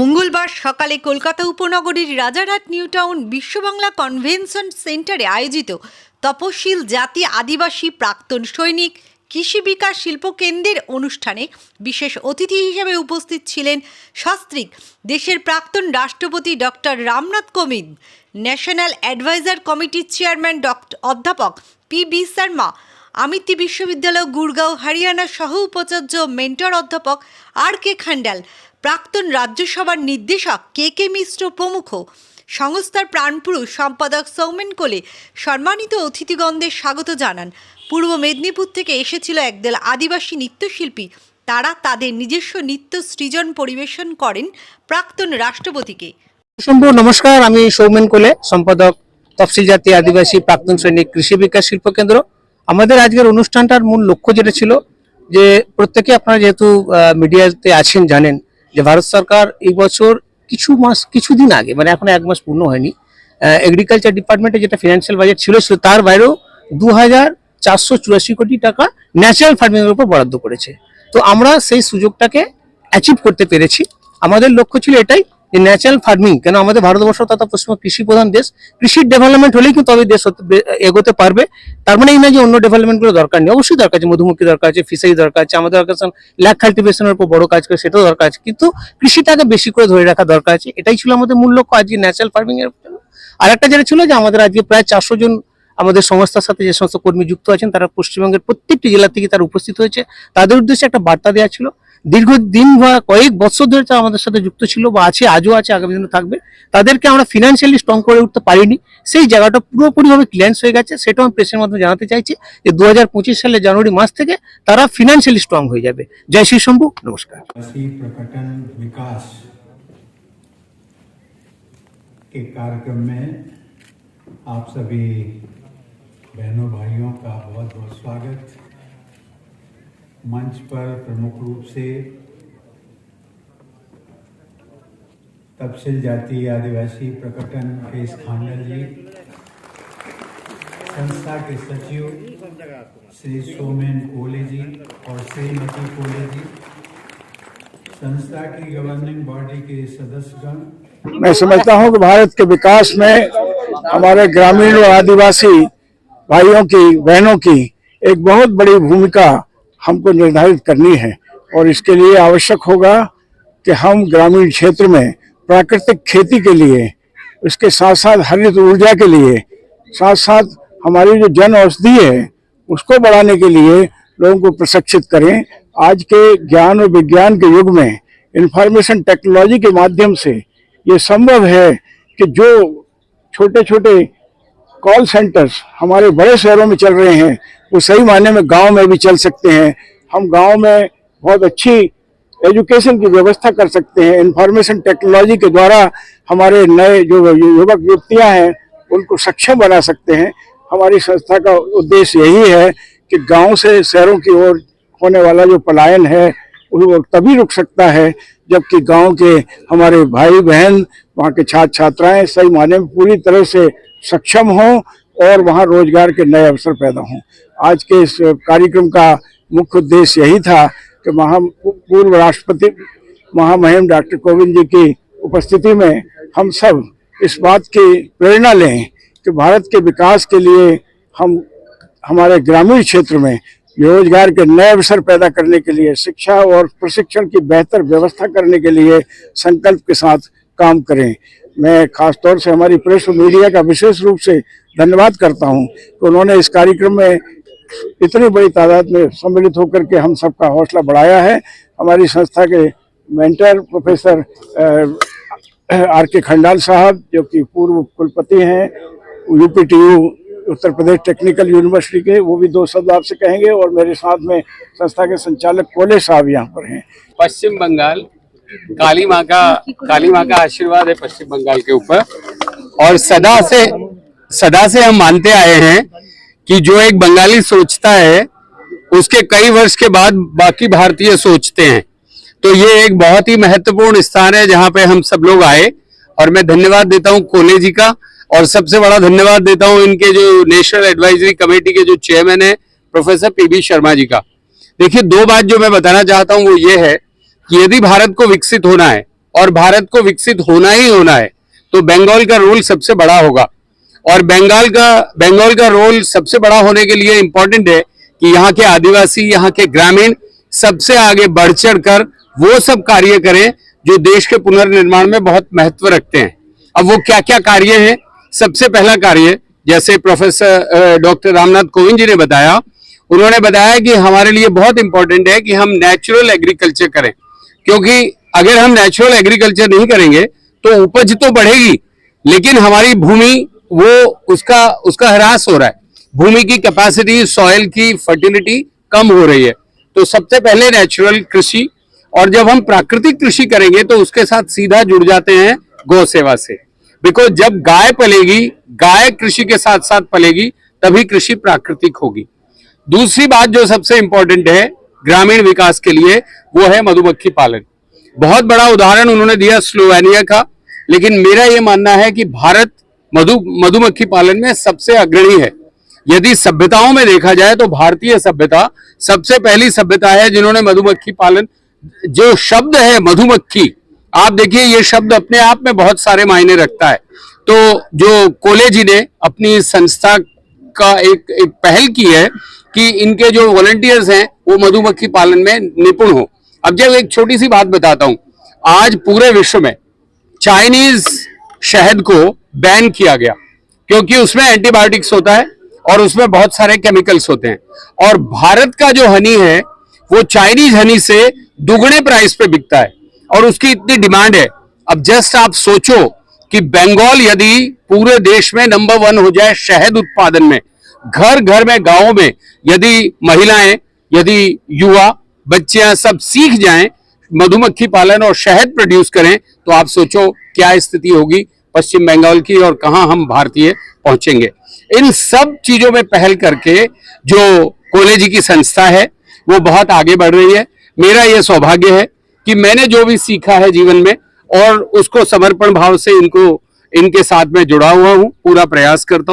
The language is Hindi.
মঙ্গলবার সকালে কলকাতা উপনগরীর Rajarhat new town Biswa Bangla convention সেন্টারে আয়োজিত তপশিল জাতি আদিবাসী প্রাক্তন সৈনিক কৃষি বিকাশ শিল্প কেন্দ্রের অনুষ্ঠানে বিশেষ অতিথি হিসেবে উপস্থিত ছিলেন সস্ত্রীক দেশের প্রাক্তন রাষ্ট্রপতি doctor Ramnath Kovind, national adviser কমিটির চেয়ারম্যান অধ্যাপক পি.বি. শর্মা, আমিতি বিশ্ববিদ্যালয় গুরগাঁও হরিয়ানা সহ উপাচার্য মেন্টর অধ্যাপক আর.কে. খান্ডাল, প্রাক্তন রাজ্যসভার নির্দেশক কে মিশ্র প্রমুখ। সংস্থার প্রাণপুরুষ সম্পাদক সৌমেন কোলে সম্মানিত অতিথিগণদের স্বাগত জানান। পূর্ব মেদিনীপুর থেকে এসেছিল একদল আদিবাসী নৃত্যশিল্পী। তারা তাদের নিজস্ব নৃত্য সৃজন পরিবেশন করেন প্রাক্তন রাষ্ট্রপতিকে। নমস্কার, আমি সৌমেন কোলে, সম্পাদক তফসিল জাতি আদিবাসী প্রাক্তন সৈনিক কৃষি বিকাশ শিল্প কেন্দ্র। আমাদের আজকের অনুষ্ঠানটার মূল লক্ষ্য যেটা ছিল যে প্রত্যেকে আপনারা যেহেতু মিডিয়াতে আছেন জানেন যে ভারত সরকার এই বছর কিছুদিন আগে, মানে এখন 1 মাস পূর্ণ হয়নি, এগ্রিকালচার ডিপার্টমেন্টে যেটা ফিনান্সিয়াল বাজেট ছিল তার বাইরেও 2484 কোটি টাকা ন্যাচারাল ফার্মিং এর উপর বরাদ্দ করেছে। তো আমরা সেই সুযোগটাকে অ্যাচিভ করতে পেরেছি। আমাদের লক্ষ্য ছিল এটাই যে ন্যাচারাল ফার্মিং, কেন আমাদের ভারতবর্ষ তথা পশ্চিমবঙ্গ কৃষি প্রধান দেশ, কৃষির ডেভেলপমেন্ট হলেই কিন্তু তবে দেশ এগোতে পারবে। তার মানে এই না যে অন্য ডেভেলপমেন্টগুলো দরকার নেই, অবশ্যই দরকার আছে, মধুমক্ষী দরকার আছে, ফিশারি দরকার আছে, আমাদের দরকার ল্যাক কাল্টিভেশনের উপর বড় কাজ করে সেটাও দরকার আছে, কিন্তু কৃষিটাকে বেশি করে ধরে রাখা দরকার আছে। এটাই ছিল আমাদের মূল লক্ষ্য আজকে ন্যাচারাল ফার্মিং এর জন্য। আর একটা যেটা ছিল যে আমাদের আজকে প্রায় 400 জন আমাদের সংস্থার সাথে যে সমস্ত কর্মী যুক্ত আছেন তারা পশ্চিমবঙ্গের প্রত্যেকটি জেলা থেকে তারা উপস্থিত হয়েছে। তাদের উদ্দেশ্যে একটা বার্তা দেওয়া ছিল। দীর্ঘদিন বা কয়েক বছর ধরে তারা আমাদের সাথে যুক্ত ছিল বা আছে, আজও আছে, আগামী দিনে থাকবে। তাদেরকে আমরা ফিনান্সিয়ালি স্ট্রং করে উঠতে পারিনি, সেই জায়গাটা পুরোপুরিভাবে ক্লিয়ারেন্স হয়ে গেছে। সেটাও আমি প্রেসের মাধ্যমে জানাতে চাইছি যে 2025 সালের জানুয়ারি মাস থেকে তারা ফিনান্সিয়ালি স্ট্রং হয়ে যাবে। জয় শ্রী শম্ভু, নমস্কার। प्रकटन विकास के कार्यक्रम में आप सभी बहनों भाइयों का बहुत बहुत स्वागत। मंच पर प्रमुख रूप से तपसिल जाति आदिवासी प्रकटन केस खांडल जी, संस्था के सचिव श्री सौमेन कोले जी और श्रीमती कोले जी, संस्था की गवर्निंग बॉडी के सदस्यगण। मैं समझता हूं कि भारत के विकास में हमारे ग्रामीण और आदिवासी भाइयों की, बहनों की एक बहुत बड़ी भूमिका हमको निर्धारित करनी है और इसके लिए आवश्यक होगा कि हम ग्रामीण क्षेत्र में प्राकृतिक खेती के लिए, उसके साथ साथ हरित ऊर्जा के लिए, साथ साथ हमारी जो जन औषधि है उसको बढ़ाने के लिए लोगों को प्रशिक्षित करें। आज के ज्ञान और विज्ञान के युग में इंफॉर्मेशन टेक्नोलॉजी के माध्यम से ये संभव है कि जो छोटे छोटे कॉल सेंटर्स हमारे बड़े शहरों में चल रहे हैं वो सही मायने में गांव में भी चल सकते हैं। हम गांव में बहुत अच्छी एजुकेशन की व्यवस्था कर सकते हैं। इंफॉर्मेशन टेक्नोलॉजी के द्वारा हमारे नए जो युवक युवतियां हैं उनको सक्षम बना सकते हैं। हमारी संस्था का उद्देश्य यही है कि गांव से शहरों की ओर होने वाला जो पलायन है वो तभी रुक सकता है जबकि गांव के हमारे भाई बहन, वहाँ के छात्र छात्राएं सही मायने में पूरी तरह से सक्षम हों और वहाँ रोजगार के नए अवसर पैदा हों। आज के इस कार्यक्रम का मुख्य उद्देश्य यही था कि पूर्व राष्ट्रपति महामहिम डॉक्टर कोविंद जी की उपस्थिति में हम सब इस बात की प्रेरणा लें कि भारत के विकास के लिए हम हमारे ग्रामीण क्षेत्र में रोजगार के नए अवसर पैदा करने के लिए, शिक्षा और प्रशिक्षण की बेहतर व्यवस्था करने के लिए संकल्प के साथ काम करें। मैं खास तौर से हमारी प्रेस और मीडिया का विशेष रूप से धन्यवाद करता हूं कि उन्होंने इस कार्यक्रम में इतनी बड़ी तादाद में सम्मिलित होकर के हम सबका हौसला बढ़ाया है। हमारी संस्था के मेंटर प्रोफेसर आर.के. खंडाल साहब, जो कि पूर्व कुलपति हैं UPTU Uttar Pradesh technical university के, वो भी 2 शब्द आपसे कहेंगे। और मेरे साथ में संस्था के संचालक कोले साहब यहाँ पर हैं। पश्चिम बंगाल काली माँ का आशीर्वाद है पश्चिम बंगाल के ऊपर, और सदा से हम मानते आए हैं कि जो एक बंगाली सोचता है उसके कई वर्ष के बाद बाकी भारतीय सोचते हैं। तो ये एक बहुत ही महत्वपूर्ण स्थान है जहाँ पे हम सब लोग आए, और मैं धन्यवाद देता हूँ कोले जी का, और सबसे बड़ा धन्यवाद देता हूँ इनके जो नेशनल एडवाइजरी कमेटी के जो चेयरमैन है प्रोफेसर पी.बी. शर्मा जी का। देखिए, 2 बात जो मैं बताना चाहता हूँ वो ये है कि यदि भारत को विकसित होना है और भारत को विकसित होना ही होना है, तो बंगाल का रोल सबसे बड़ा होगा। और बंगाल का रोल सबसे बड़ा होने के लिए इम्पोर्टेंट है कि यहाँ के आदिवासी, यहाँ के ग्रामीण सबसे आगे बढ़ चढ़ कर वो सब कार्य करें जो देश के पुनर्निर्माण में बहुत महत्व रखते हैं। अब वो क्या क्या कार्य हैं? सबसे पहला कार्य, जैसे प्रोफेसर डॉक्टर रामनाथ कोविंद जी ने बताया, उन्होंने बताया कि हमारे लिए बहुत इंपॉर्टेंट है कि हम नेचुरल एग्रीकल्चर करें, क्योंकि अगर हम नेचुरल एग्रीकल्चर नहीं करेंगे तो उपज तो बढ़ेगी, लेकिन हमारी भूमि वो उसका ह्रास हो रहा है। भूमि की कैपेसिटी, सॉइल की फर्टिलिटी कम हो रही है। तो सबसे पहले नेचुरल कृषि, और जब हम प्राकृतिक कृषि करेंगे तो उसके साथ सीधा जुड़ जाते हैं गौ सेवा से। बिकॉज जब गाय पलेगी, गाय कृषि के साथ साथ पलेगी, तभी कृषि प्राकृतिक होगी। दूसरी बात जो सबसे इंपॉर्टेंट है ग्रामीण विकास के लिए, वो है मधुमक्खी पालन। बहुत बड़ा उदाहरण उन्होंने दिया स्लोवेनिया का, लेकिन मेरा ये मानना है कि भारत मधुमक्खी पालन में सबसे अग्रणी है। यदि सभ्यताओं में देखा जाए तो भारतीय सभ्यता सबसे पहली सभ्यता है जिन्होंने मधुमक्खी पालन, जो शब्द है मधुमक्खी, आप देखिए ये शब्द अपने आप में बहुत सारे मायने रखता है। तो जो कोले जी ने अपनी संस्था का एक पहल की है कि इनके जो वॉलंटियर्स हैं वो मधुमक्खी पालन में निपुण हो। अब जब एक छोटी सी बात बताता हूं, आज पूरे विश्व में चाइनीज शहद को बैन किया गया क्योंकि उसमें एंटीबायोटिक्स होता है और उसमें बहुत सारे केमिकल्स होते हैं। और भारत का जो हनी है वो चाइनीज हनी से दुगने प्राइस पे बिकता है और उसकी इतनी डिमांड है। अब जस्ट आप सोचो कि बंगाल यदि पूरे देश में नंबर 1 हो जाए शहद उत्पादन में, घर घर में, गांवों में यदि महिलाएं, यदि युवा, बच्चियां सब सीख जाएं मधुमक्खी पालन और शहद प्रोड्यूस करें, तो आप सोचो क्या स्थिति होगी पश्चिम बंगाल की और कहां हम भारतीय पहुंचेंगे। इन सब चीजों में पहल करके जो कोले जी की संस्था है वो बहुत आगे बढ़ रही है। मेरा यह सौभाग्य है कि मैंने जो भी सीखा है जीवन में और उसको समर्पण भाव से इनके साथ में जुड़ा हुआ हूं, पूरा प्रयास करता हूं।